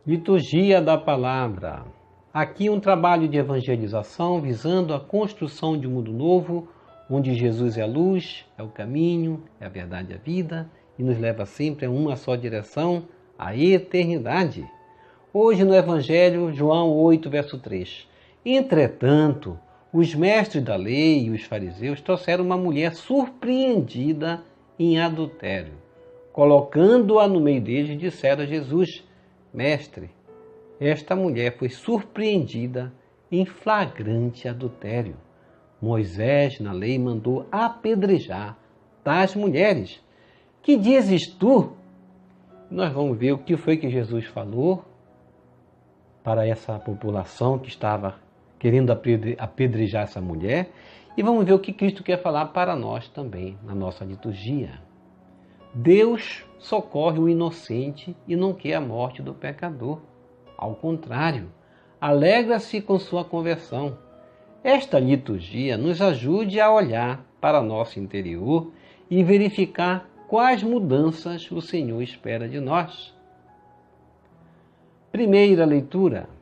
Liturgia da Palavra. Aqui um trabalho de evangelização visando a construção de um mundo novo, onde Jesus é a luz, é o caminho, é a verdade e a vida, e nos leva sempre a uma só direção, a eternidade. Hoje no Evangelho, João 8, verso 3. Entretanto, os mestres da lei e os fariseus trouxeram uma mulher surpreendida em adultério. Colocando-a no meio deles, disseram a Jesus: Mestre, esta mulher foi surpreendida em flagrante adultério. Moisés, na lei, mandou apedrejar tais mulheres. Que dizes tu? Nós vamos ver o que foi que Jesus falou para essa população que estava querendo apedrejar essa mulher, e vamos ver o que Cristo quer falar para nós também, na nossa liturgia. Deus socorre o inocente e não quer a morte do pecador. Ao contrário, alegra-se com sua conversão. Esta liturgia nos ajude a olhar para nosso interior e verificar quais mudanças o Senhor espera de nós. Primeira leitura.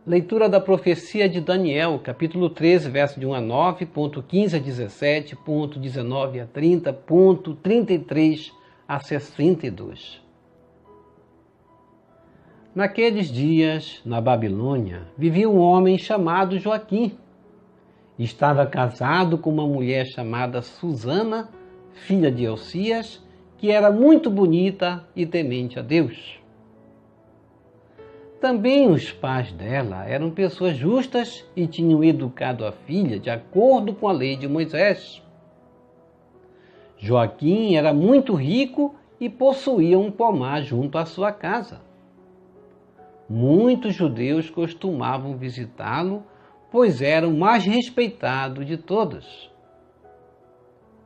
Leitura da profecia de Daniel, capítulo 13, verso de 1 a 9, ponto 15 a 17, ponto 19 a 30, ponto 33 a 62. Naqueles dias, na Babilônia, vivia um homem chamado Joaquim. Estava casado com uma mulher chamada Susana, filha de Elcias, que era muito bonita e temente a Deus. Também os pais dela eram pessoas justas e tinham educado a filha de acordo com a lei de Moisés. Joaquim era muito rico e possuía um pomar junto à sua casa. Muitos judeus costumavam visitá-lo, pois era o mais respeitado de todos.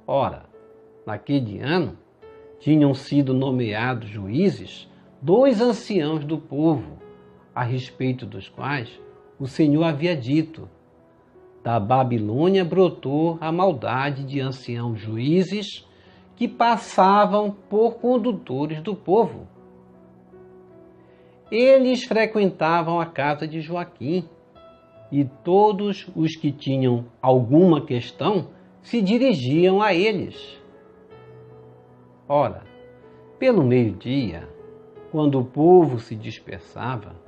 Ora, naquele ano, tinham sido nomeados juízes 2 anciãos do povo, a respeito dos quais o Senhor havia dito: da Babilônia brotou a maldade de anciãos juízes que passavam por condutores do povo. Eles frequentavam a casa de Joaquim, e todos os que tinham alguma questão se dirigiam a eles. Ora, pelo meio-dia, quando o povo se dispersava,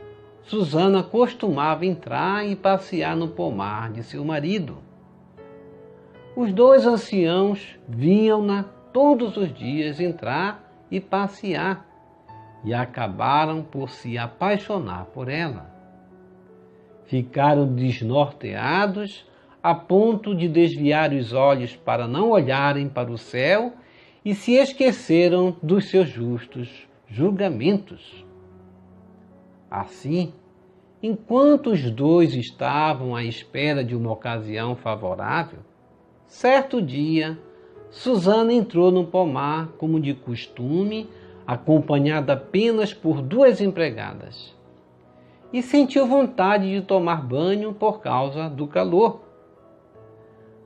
Susana costumava entrar e passear no pomar de seu marido. Os 2 anciãos viam-na todos os dias entrar e passear e acabaram por se apaixonar por ela. Ficaram desnorteados a ponto de desviar os olhos para não olharem para o céu e se esqueceram dos seus justos julgamentos. Assim, enquanto os 2 estavam à espera de uma ocasião favorável, certo dia, Susana entrou no pomar como de costume, acompanhada apenas por 2 empregadas, e sentiu vontade de tomar banho por causa do calor.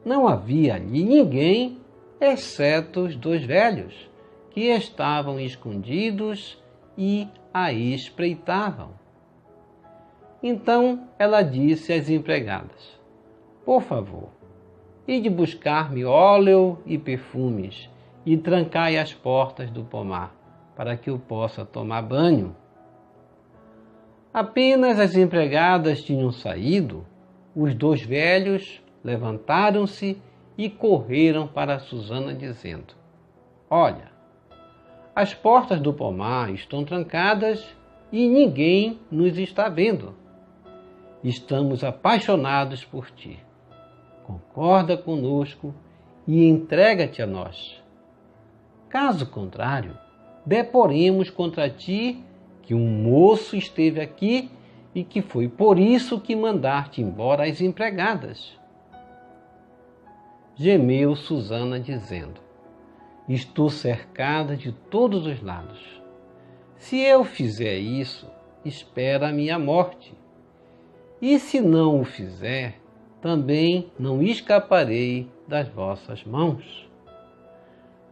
Não havia ali ninguém, exceto os 2 velhos, que estavam escondidos e a espreitavam. Então ela disse às empregadas: Por favor, ide buscar-me óleo e perfumes e trancai as portas do pomar, para que eu possa tomar banho. Apenas as empregadas tinham saído, os 2 velhos levantaram-se e correram para Susana, dizendo: Olha, as portas do pomar estão trancadas e ninguém nos está vendo. Estamos apaixonados por ti. Concorda conosco e entrega-te a nós. Caso contrário, deporemos contra ti que um moço esteve aqui e que foi por isso que mandaste embora as empregadas. Gemeu Susana, dizendo: Estou cercada de todos os lados. Se eu fizer isso, espera a minha morte. E se não o fizer, também não escaparei das vossas mãos.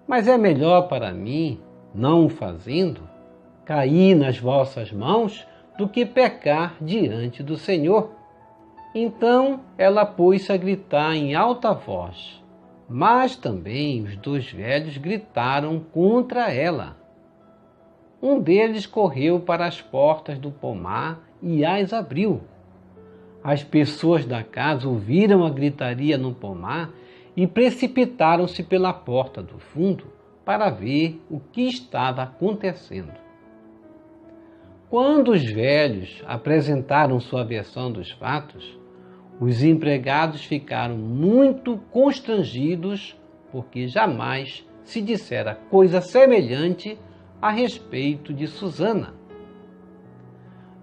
Mas é melhor para mim, não o fazendo, cair nas vossas mãos do que pecar diante do Senhor. Então ela pôs-se a gritar em alta voz, mas também os 2 velhos gritaram contra ela. Um deles correu para as portas do pomar e as abriu. As pessoas da casa ouviram a gritaria no pomar e precipitaram-se pela porta do fundo para ver o que estava acontecendo. Quando os velhos apresentaram sua versão dos fatos, os empregados ficaram muito constrangidos, porque jamais se dissera coisa semelhante a respeito de Susana.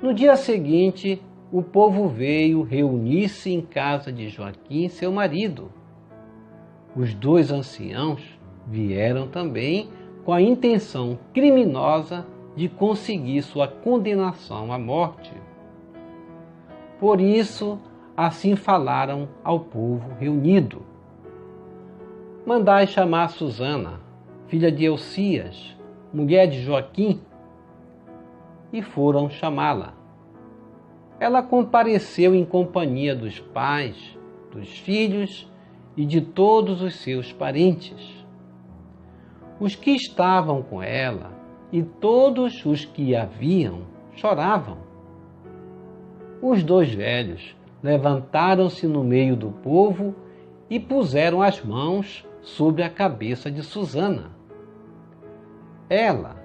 No dia seguinte, o povo veio reunir-se em casa de Joaquim, seu marido. Os 2 anciãos vieram também com a intenção criminosa de conseguir sua condenação à morte. Por isso, assim falaram ao povo reunido: mandai chamar Susana, filha de Elcias, mulher de Joaquim. E foram chamá-la. Ela compareceu em companhia dos pais, dos filhos e de todos os seus parentes. Os que estavam com ela e todos os que a viam choravam. Os 2 velhos levantaram-se no meio do povo e puseram as mãos sobre a cabeça de Susana. Ela,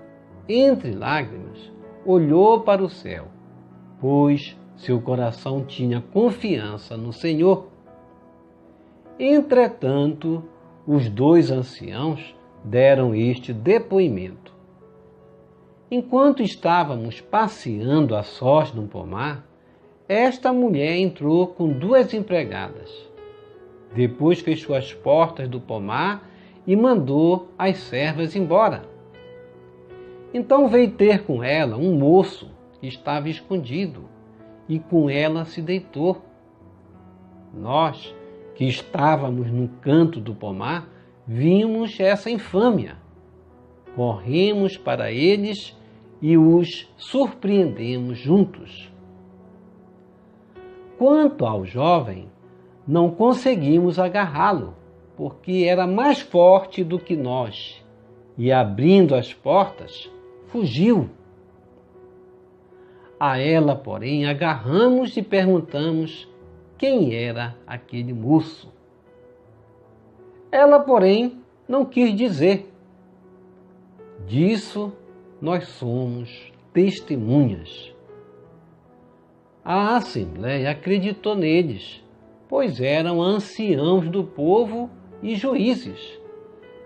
entre lágrimas, olhou para o céu, pois seu coração tinha confiança no Senhor. Entretanto, os 2 anciãos deram este depoimento: enquanto estávamos passeando a sós no pomar, esta mulher entrou com 2 empregadas. Depois fechou as portas do pomar e mandou as servas embora. Então veio ter com ela um moço que estava escondido e com ela se deitou. Nós, que estávamos no canto do pomar, vimos essa infâmia. Corremos para eles e os surpreendemos juntos. Quanto ao jovem, não conseguimos agarrá-lo, porque era mais forte do que nós, e abrindo as portas, fugiu. A ela, porém, agarramos e perguntamos quem era aquele moço. Ela, porém, não quis dizer. Disso nós somos testemunhas. A Assembleia acreditou neles, pois eram anciãos do povo e juízes,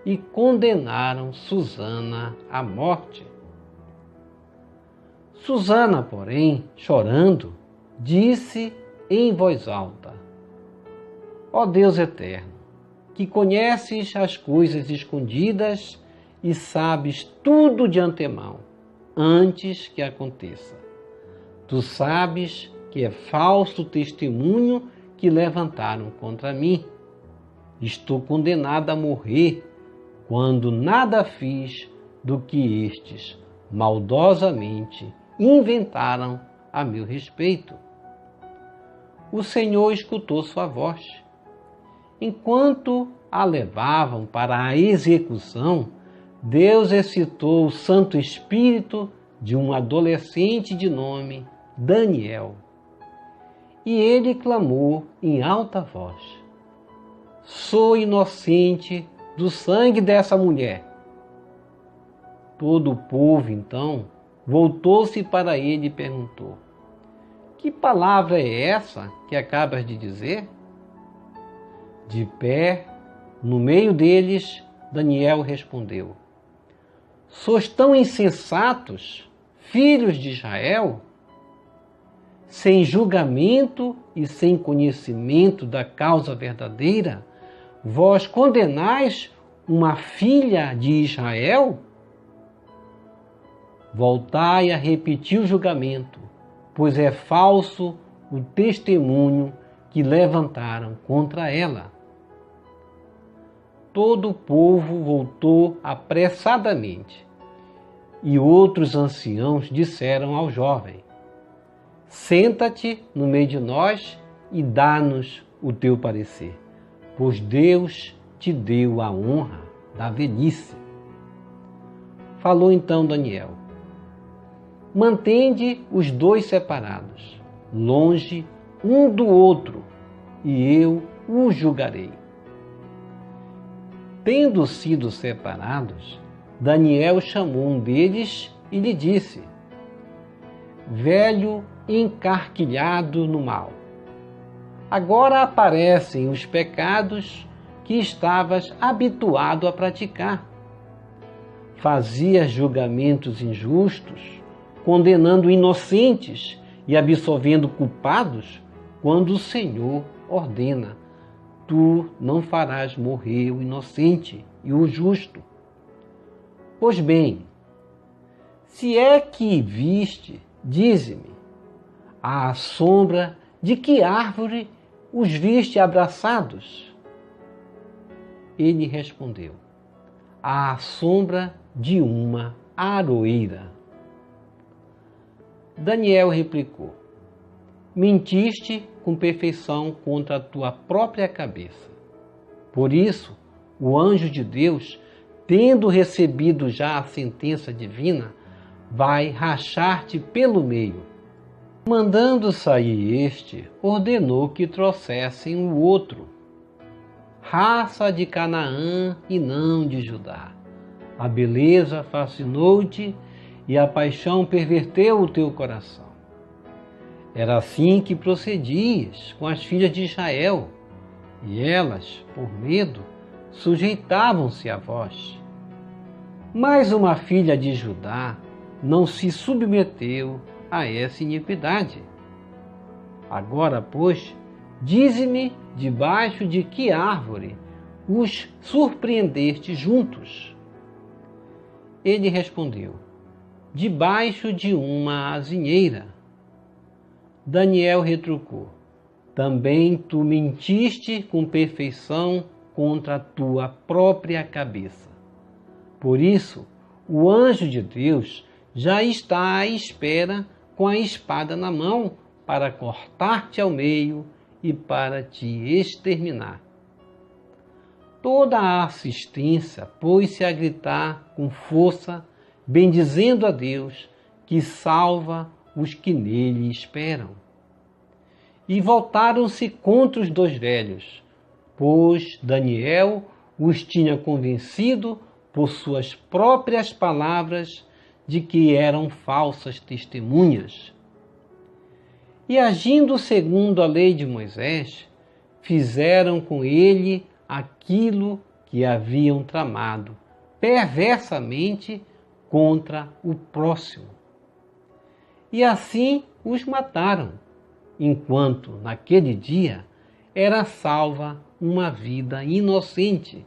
e condenaram Susana à morte. Susana, porém, chorando, disse em voz alta: Ó Deus eterno, que conheces as coisas escondidas e sabes tudo de antemão, antes que aconteça. Tu sabes que é falso o testemunho que levantaram contra mim. Estou condenada a morrer, quando nada fiz do que estes maldosamente inventaram a meu respeito. O Senhor escutou sua voz. Enquanto a levavam para a execução, Deus excitou o Santo Espírito de um adolescente de nome Daniel. E ele clamou em alta voz: Sou inocente do sangue dessa mulher. Todo o povo, então, voltou-se para ele e perguntou: Que palavra é essa que acabas de dizer? De pé, no meio deles, Daniel respondeu: Sois tão insensatos, filhos de Israel? Sem julgamento e sem conhecimento da causa verdadeira, vós condenais uma filha de Israel? Voltai a repetir o julgamento, pois é falso o testemunho que levantaram contra ela. Todo o povo voltou apressadamente E outros anciãos disseram ao jovem: senta-te no meio de nós e dá-nos o teu parecer, pois Deus te deu a honra da velhice. Falou então Daniel: mantende os dois separados, longe um do outro, e eu os julgarei. Tendo sido separados, Daniel chamou um deles e lhe disse: velho encarquilhado no mal, agora aparecem os pecados que estavas habituado a praticar. Fazias julgamentos injustos, condenando inocentes e absolvendo culpados, quando o Senhor ordena: tu não farás morrer o inocente e o justo. Pois bem, se é que viste, dize-me, à sombra de que árvore os viste abraçados? Ele respondeu: à sombra de uma aroeira. Daniel replicou: mentiste com perfeição contra a tua própria cabeça. Por isso, o anjo de Deus, tendo recebido já a sentença divina, vai rachar-te pelo meio. Mandando sair este, ordenou que trouxessem o outro, raça de Canaã e não de Judá. A beleza fascinou-te e a paixão perverteu o teu coração. Era assim que procedias com as filhas de Israel, e elas, por medo, sujeitavam-se a vós. Mas uma filha de Judá não se submeteu a essa iniquidade. Agora, pois, dize-me debaixo de que árvore os surpreendeste juntos? Ele respondeu: debaixo de uma azinheira. Daniel retrucou: também tu mentiste com perfeição contra a tua própria cabeça. Por isso, o anjo de Deus já está à espera com a espada na mão para cortar-te ao meio e para te exterminar. Toda a assistência pôs-se a gritar com força, bendizendo a Deus, que salva os que nele esperam. E voltaram-se contra os dois velhos, pois Daniel os tinha convencido por suas próprias palavras de que eram falsas testemunhas. E agindo segundo a lei de Moisés, fizeram com ele aquilo que haviam tramado perversamente contra o próximo. E assim os mataram, enquanto naquele dia era salva uma vida inocente.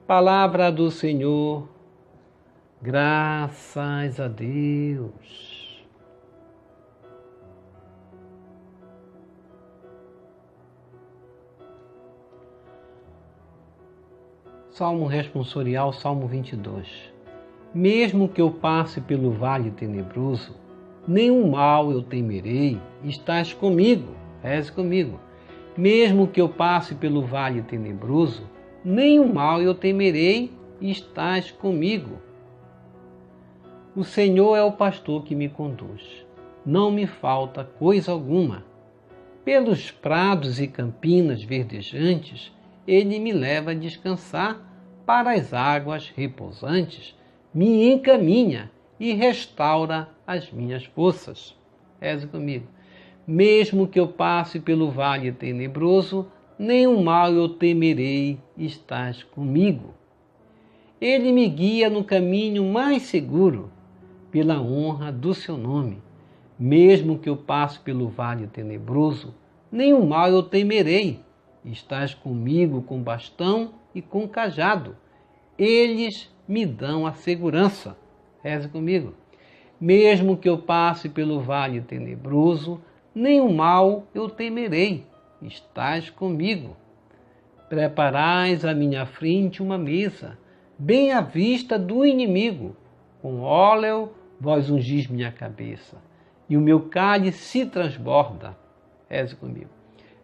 Palavra do Senhor, graças a Deus. Salmo responsorial, Salmo 22. Mesmo que eu passe pelo vale tenebroso, nenhum mal eu temerei, estás comigo, reze comigo. Mesmo que eu passe pelo vale tenebroso, nenhum mal eu temerei, estás comigo. O Senhor é o pastor que me conduz, não me falta coisa alguma. Pelos prados e campinas verdejantes, ele me leva a descansar, para as águas repousantes, me encaminha e restaura as minhas forças. Reze comigo. Mesmo que eu passe pelo vale tenebroso, nenhum mal eu temerei, estás comigo. Ele me guia no caminho mais seguro, pela honra do seu nome. Mesmo que eu passe pelo vale tenebroso, nenhum mal eu temerei, estás comigo com bastão e com cajado. Eles me dão a segurança. Reze comigo. Mesmo que eu passe pelo vale tenebroso, nenhum mal eu temerei, estás comigo. Preparais à minha frente uma mesa, bem à vista do inimigo. Com óleo vós ungis minha cabeça, e o meu cálice se transborda. Reze comigo.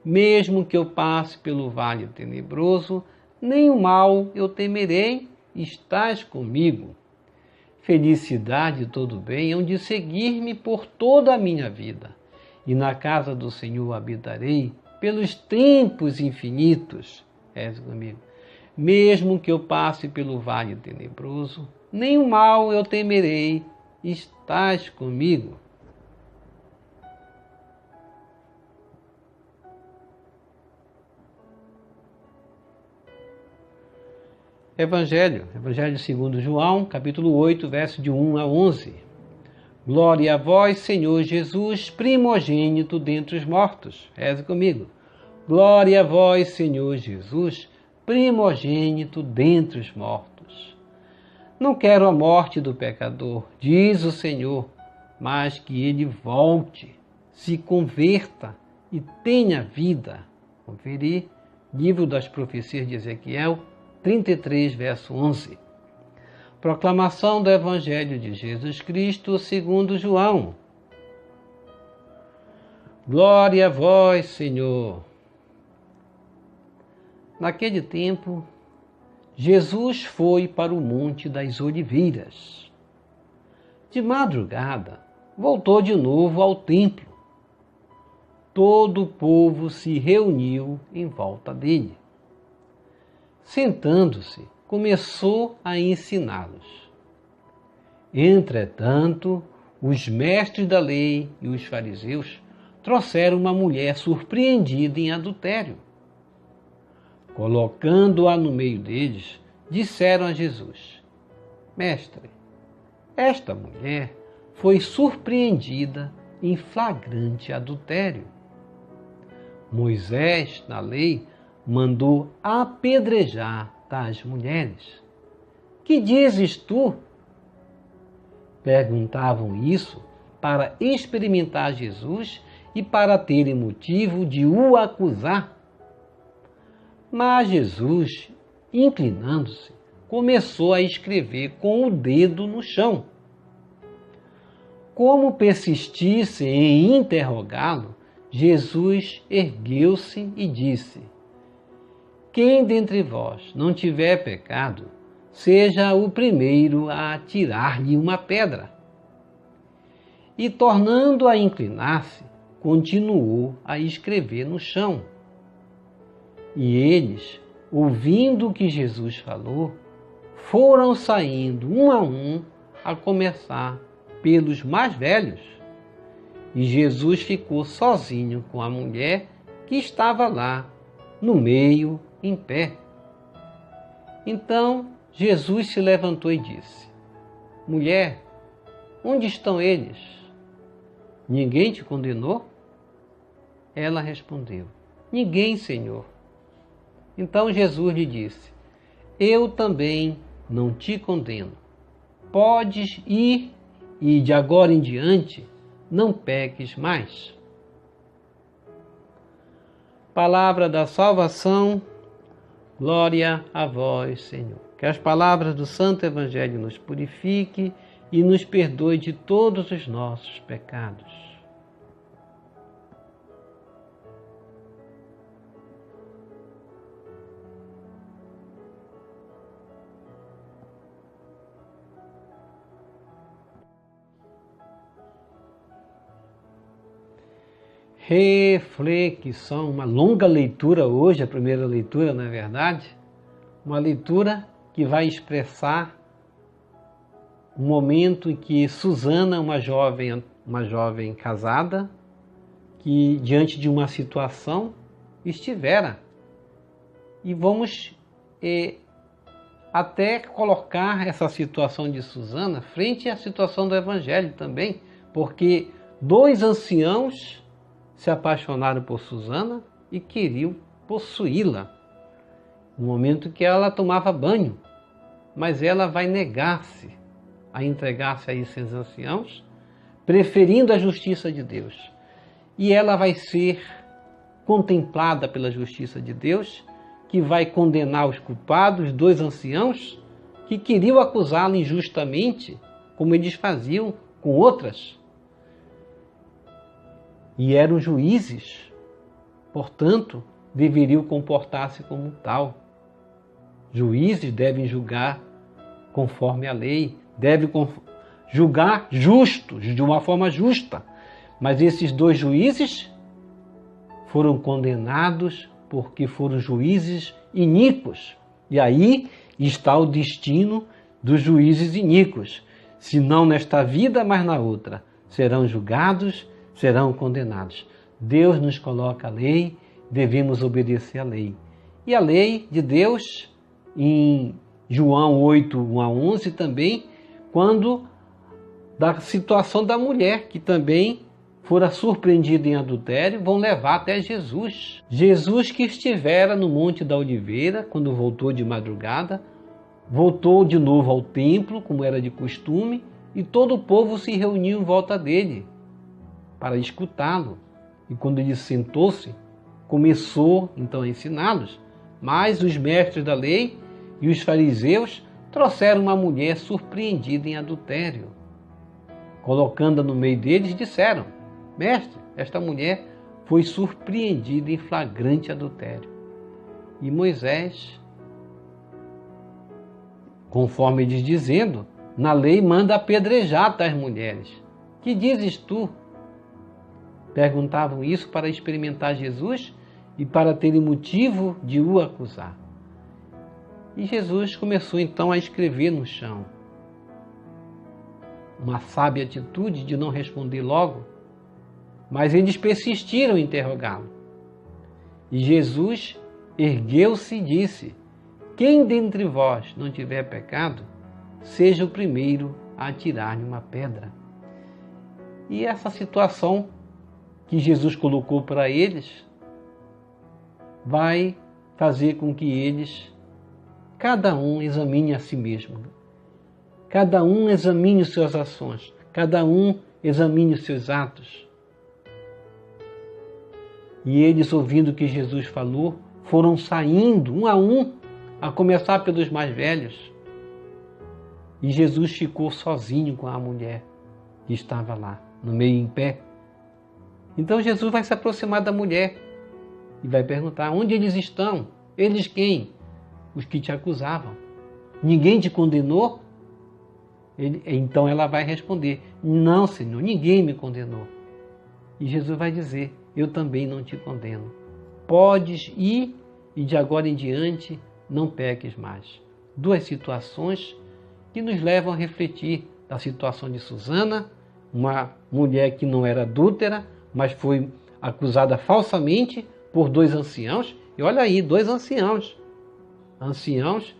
Mesmo que eu passe pelo vale tenebroso, nem o mal eu temerei, estás comigo. Felicidade e todo bem hão de seguir-me por toda a minha vida, e na casa do Senhor habitarei pelos tempos infinitos. Reze comigo. Mesmo que eu passe pelo vale tenebroso, nem o mal eu temerei, estás comigo. Evangelho segundo João, capítulo 8, verso de 1 a 11. Glória a vós, Senhor Jesus, primogênito dentre os mortos. Reze comigo. Glória a vós, Senhor Jesus, primogênito dentre os mortos. Não quero a morte do pecador, diz o Senhor, mas que ele volte, se converta e tenha vida. Conferir, livro das profecias de Ezequiel, 33, verso 11. Proclamação do Evangelho de Jesus Cristo segundo João. Glória a vós, Senhor. Naquele tempo, Jesus foi para o Monte das Oliveiras. De madrugada, voltou de novo ao templo. Todo o povo se reuniu em volta dele. Sentando-se, começou a ensiná-los. Entretanto, os mestres da lei e os fariseus trouxeram uma mulher surpreendida em adultério. Colocando-a no meio deles, disseram a Jesus: Mestre, esta mulher foi surpreendida em flagrante adultério. Moisés, na lei, mandou apedrejar tais mulheres. Que dizes tu? Perguntavam isso para experimentar Jesus e para terem motivo de o acusar. Mas Jesus, inclinando-se, começou a escrever com o dedo no chão. Como persistisse em interrogá-lo, Jesus ergueu-se e disse: Quem dentre vós não tiver pecado, seja o primeiro a atirar-lhe uma pedra. E, tornando a inclinar-se, continuou a escrever no chão. E eles, ouvindo o que Jesus falou, foram saindo um a começar pelos mais velhos. E Jesus ficou sozinho com a mulher que estava lá, no meio, em pé. Então Jesus se levantou e disse: Mulher, onde estão eles? Ninguém te condenou? Ela respondeu: Ninguém, Senhor. Então Jesus lhe disse: Eu também não te condeno. Podes ir e de agora em diante não peques mais. Palavra da salvação, glória a vós, Senhor. Que as palavras do Santo Evangelho nos purifique e nos perdoe de todos os nossos pecados. Reflexão, uma longa leitura hoje, a primeira leitura, não é verdade? Uma leitura que vai expressar o momento em que Susana, uma jovem casada, que diante de uma situação estivera. E vamos até colocar essa situação de Susana frente à situação do Evangelho também, porque dois anciãos se apaixonaram por Susana e queriam possuí-la no momento que ela tomava banho, mas ela vai negar-se a entregar-se a esses anciãos, preferindo a justiça de Deus. E ela vai ser contemplada pela justiça de Deus, que vai condenar os culpados, dois anciãos, que queriam acusá-la injustamente, como eles faziam com outras. E eram juízes, portanto, deveriam comportar-se como tal. Juízes devem julgar conforme a lei, devem julgar justos, de uma forma justa. Mas esses dois juízes foram condenados porque foram juízes iníquos. E aí está o destino dos juízes iníquos. Se não nesta vida, mas na outra. Serão julgados, serão condenados. Deus nos coloca a lei, devemos obedecer à lei. E a lei de Deus, em João 8, 1 a 11, também, quando da situação da mulher, que também fora surpreendida em adultério, vão levar até Jesus. Jesus, que estivera no Monte da Oliveira, quando voltou de madrugada, voltou de novo ao templo, como era de costume, e todo o povo se reuniu em volta dele para escutá-lo. E quando ele sentou-se, começou então a ensiná-los. Mas os mestres da lei e os fariseus trouxeram uma mulher surpreendida em adultério. Colocando-a no meio deles, disseram: Mestre, esta mulher foi surpreendida em flagrante adultério. E Moisés, conforme eles dizendo, na lei manda apedrejar tais mulheres. Que dizes tu? Perguntavam isso para experimentar Jesus e para terem motivo de o acusar. E Jesus começou então a escrever no chão. Uma sábia atitude de não responder logo, mas eles persistiram em interrogá-lo. E Jesus ergueu-se e disse: Quem dentre vós não tiver pecado, seja o primeiro a atirar-lhe uma pedra. E essa situação que Jesus colocou para eles vai fazer com que eles, cada um examine a si mesmo. Cada um examine as suas ações. Cada um examine os seus atos. E eles, ouvindo o que Jesus falou, foram saindo, um, a começar pelos mais velhos. E Jesus ficou sozinho com a mulher que estava lá, no meio em pé. Então Jesus vai se aproximar da mulher e vai perguntar: onde eles estão? Eles quem? Os que te acusavam. Ninguém te condenou? Então ela vai responder: não, Senhor, ninguém me condenou. E Jesus vai dizer: eu também não te condeno. Podes ir e de agora em diante não peques mais. Duas situações que nos levam a refletir da situação de Susana, uma mulher que não era adúltera, mas foi acusada falsamente por dois anciãos. E olha aí, dois anciãos. Anciãos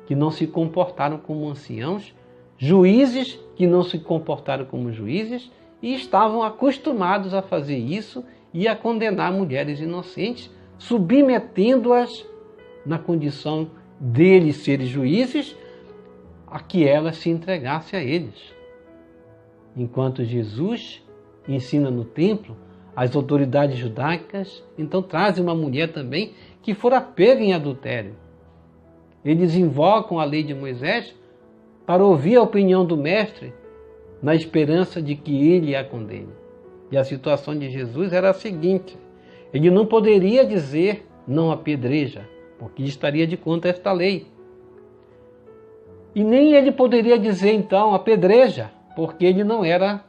que não se comportaram como anciãos, juízes que não se comportaram como juízes e estavam acostumados a fazer isso e a condenar mulheres inocentes, submetendo-as na condição deles serem juízes, a que elas se entregassem a eles. Enquanto Jesus ensina no templo, as autoridades judaicas então trazem uma mulher também que fora pega em adultério. Eles invocam a lei de Moisés para ouvir a opinião do mestre, na esperança de que ele a condene. E a situação de Jesus era a seguinte: ele não poderia dizer não apedreja, porque estaria de contra esta lei. E nem ele poderia dizer então apedreja, porque ele não era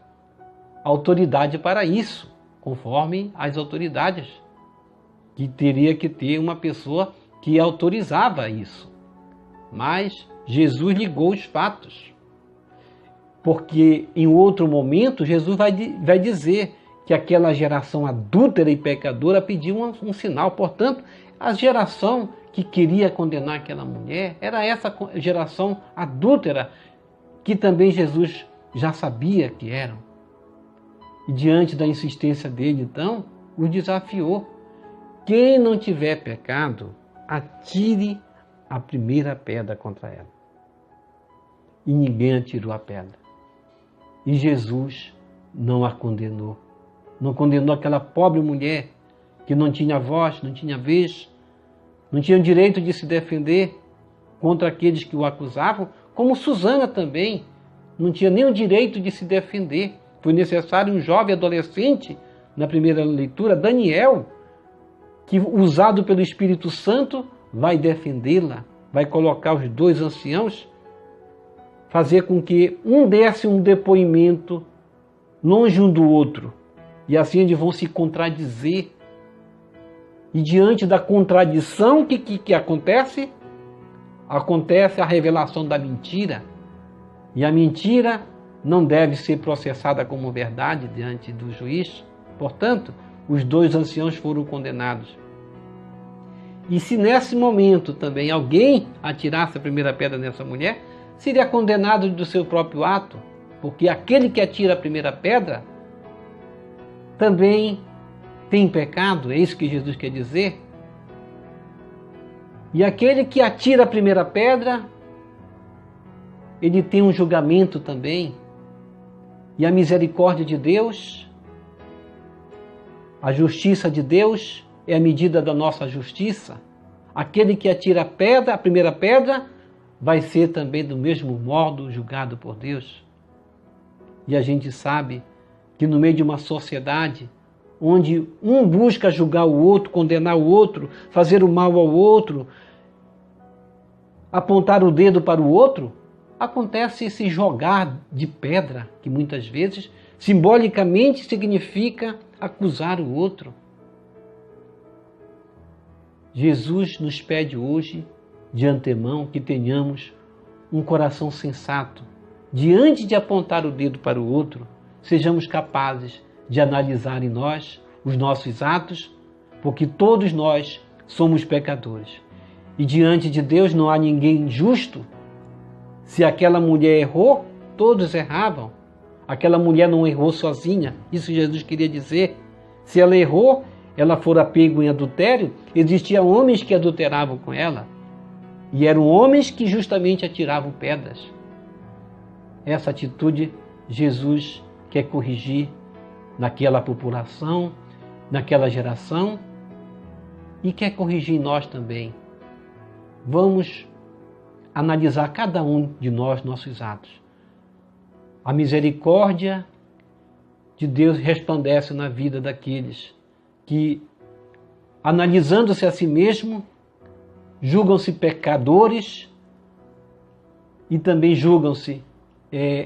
autoridade para isso, conforme as autoridades, que teria que ter uma pessoa que autorizava isso. Mas Jesus ligou os fatos, porque em outro momento Jesus vai dizer que aquela geração adúltera e pecadora pediu um sinal. Portanto, a geração que queria condenar aquela mulher era essa geração adúltera, que também Jesus já sabia que eram. E diante da insistência dele, então, os desafiou: quem não tiver pecado, atire a primeira pedra contra ela. E ninguém atirou a pedra. E Jesus não a condenou. Não condenou aquela pobre mulher que não tinha voz, não tinha vez, não tinha o direito de se defender contra aqueles que o acusavam, Como Susana também não tinha nem o direito de se defender. Foi necessário um jovem adolescente, na primeira leitura, Daniel, que, usado pelo Espírito Santo, vai defendê-la, vai colocar os dois anciãos, fazer com que um desse um depoimento longe um do outro. E assim eles vão se contradizer. E diante da contradição, o que acontece? Acontece a revelação da mentira. E a mentira não deve ser processada como verdade diante do juiz. Portanto, os dois anciãos foram condenados. E se nesse momento também alguém atirasse a primeira pedra nessa mulher, seria condenado do seu próprio ato, porque aquele que atira a primeira pedra também tem pecado, é isso que Jesus quer dizer. E aquele que atira a primeira pedra, ele tem um julgamento também. E a misericórdia de Deus, a justiça de Deus é a medida da nossa justiça. Aquele que atira a pedra, a primeira pedra, vai ser também do mesmo modo julgado por Deus. E a gente sabe que no meio de uma sociedade onde um busca julgar o outro, condenar o outro, fazer o mal ao outro, apontar o dedo para o outro, acontece esse jogar de pedra, que muitas vezes simbolicamente significa acusar o outro. Jesus nos pede hoje, de antemão, que tenhamos um coração sensato. Diante de apontar o dedo para o outro, sejamos capazes de analisar em nós os nossos atos, porque todos nós somos pecadores. E diante de Deus não há ninguém justo. Se aquela mulher errou, todos erravam. Aquela mulher não errou sozinha, isso Jesus queria dizer. Se ela errou, ela fora pego em adultério, existiam homens que adulteravam com ela. E eram homens que justamente atiravam pedras. Essa atitude Jesus quer corrigir naquela população, naquela geração, e quer corrigir em nós também. Vamos analisar cada um de nós, nossos atos. A misericórdia de Deus resplandece na vida daqueles que, analisando-se a si mesmo, julgam-se pecadores e também julgam-se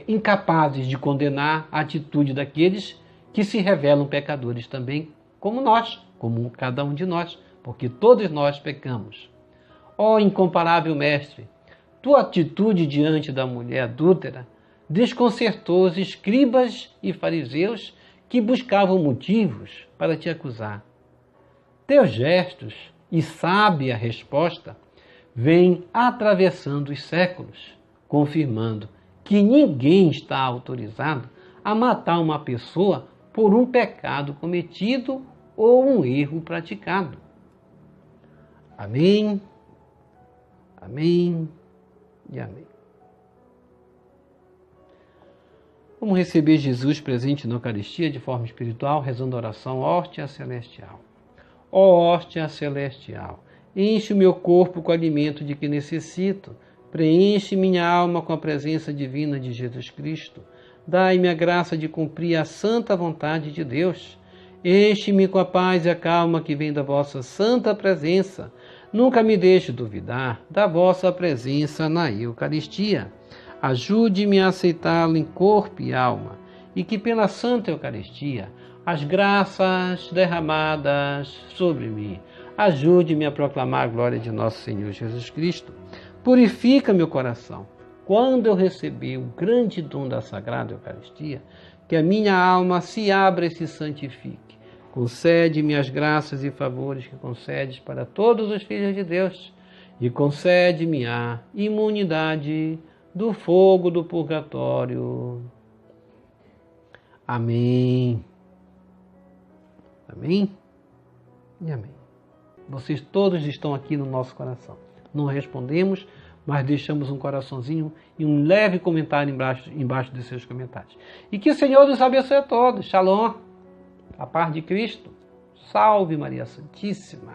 incapazes de condenar a atitude daqueles que se revelam pecadores também, como nós, como cada um de nós, porque todos nós pecamos. Ó incomparável Mestre, tua atitude diante da mulher adúltera desconcertou os escribas e fariseus que buscavam motivos para te acusar. Teus gestos e sábia resposta vêm atravessando os séculos, confirmando que ninguém está autorizado a matar uma pessoa por um pecado cometido ou um erro praticado. Amém, amém e amém. Vamos receber Jesus presente na Eucaristia de forma espiritual, rezando a oração Hóstia Celestial. Ó hóstia celestial, enche o meu corpo com o alimento de que necessito, preenche minha alma com a presença divina de Jesus Cristo, dai-me a graça de cumprir a santa vontade de Deus, enche-me com a paz e a calma que vem da vossa santa presença, nunca me deixe duvidar da vossa presença na Eucaristia. Ajude-me a aceitá-lo em corpo e alma, e que pela Santa Eucaristia as graças derramadas sobre mim ajude-me a proclamar a glória de nosso Senhor Jesus Cristo. Purifica meu coração. Quando eu receber o grande dom da Sagrada Eucaristia, que a minha alma se abra e se santifique. Concede-me as graças e favores que concedes para todos os filhos de Deus, e concede-me a imunidade do fogo do purgatório. Amém. Amém e amém. Vocês todos estão aqui no nosso coração. Não respondemos, mas deixamos um coraçãozinho e um leve comentário embaixo de seus comentários. E que o Senhor nos abençoe a todos. Shalom. A paz de Cristo. Salve Maria Santíssima.